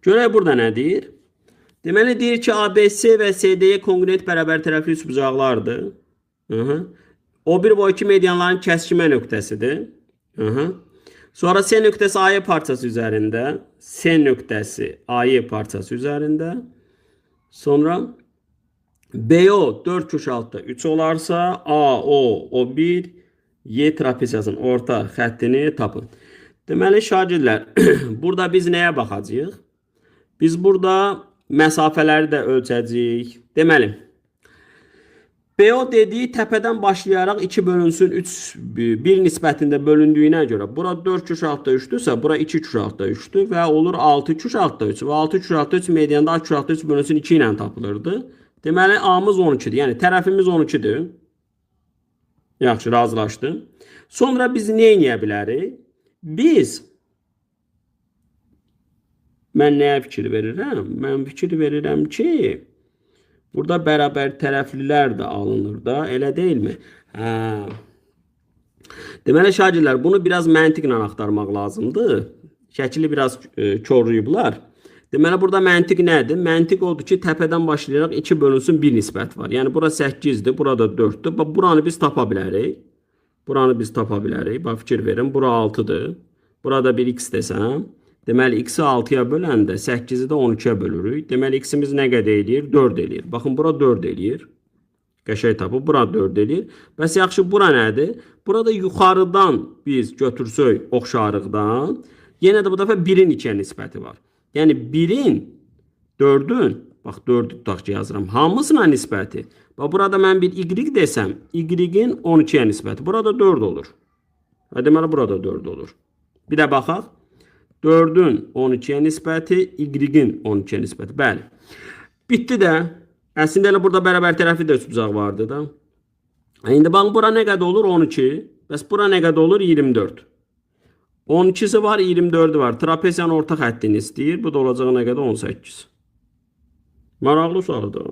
Görək burada nə deyir? Deməli deyir ki, ABC və CD-yə konqruent bərabər tərəfli üçbucaqlardır. O bir bu iki medianların kəskimə nöqtəsidir. Sonra C nöqtəsi AY parçası üzərində, C nöqtəsi AY parçası üzərində. Sonra BO 4 köşə altda 3 olarsa, AO O1 Y trapeziyasının orta xəttini tapın. Deməli şagirdlər, burada biz nəyə baxacağıq? Biz burada məsafələri də ölçəcəyik. Deməli, BO dediyi təpədən başlayaraq 2 bölünsün 1 nisbətində bölündüyünə görə bura 4 köşə altda 3-dürsə, bura 2 köşə altda 3-dür və olur 6 köşə altda 3 və 6 köşə altda 3 medianda A köşə altda 3 bölünsün 2 ilə tapılırdı. Deməli, A-mız 12-dir. Yəni, tərəfimiz 12-dir. Yaxşı, razılaşdım. Sonra biz nə edə bilərik? Biz mən nəyə fikir verirəm? Mən fikir verirəm ki, burada bərabər tərəflilər də alınır da, elə deyilmi? Deməli, şagirdlər, bunu biraz məntiqlə axtarmaq lazımdır. Şəkili biraz korlayıblar. Deməli, burada məntiq nədir? Məntiq odur ki, təpədən başlayaraq 2 bölünsün 1 nisbət var. Yəni, bura 8-dir, burada 4-dür. Buranı biz tapa bilərik. Buranı biz tapa bilərik. Bax, fikir verin, bura 6-dır. Burada bir x desəm. Deməli, x-i 6-ya böləndə 8-i də 12-yə bölürük. Deməli, x-imiz nə qədər eləyir? 4 eləyir. Baxın, bura 4 eləyir. Qəşəng tapıb, bura 4 eləyir. Bəs yaxşı, bura nədir? Burada yuxarıdan biz götürsək oxşarlıqdan, yenə də bu dəfə 1-in 2-yə nisbəti var. Yəni, 1-in 4-ün, bax, 4-ü tutaq ki, yazıram, hamısına nisbəti. Bax, burada mən bir y desəm, y-in 12-yə nisbəti. Burada 4 olur. Deməli, burada 4 olur. Bir də baxaq. 4-ün 12-yə nisbəti, y-in 12-yə nisbəti. Bəli. Bitdi də. Əslində elə burada bərabər tərəfli də üçbucaq vardı da. İndi bax, bura nə qədər olur? 12. Bəs bura nə qədər olur? 24. 12-si var, 24-ü var. Trapeziyanın orta xəttini istəyir. Bu da olacağı nə qədər? 18. Maraqlı sualıdır.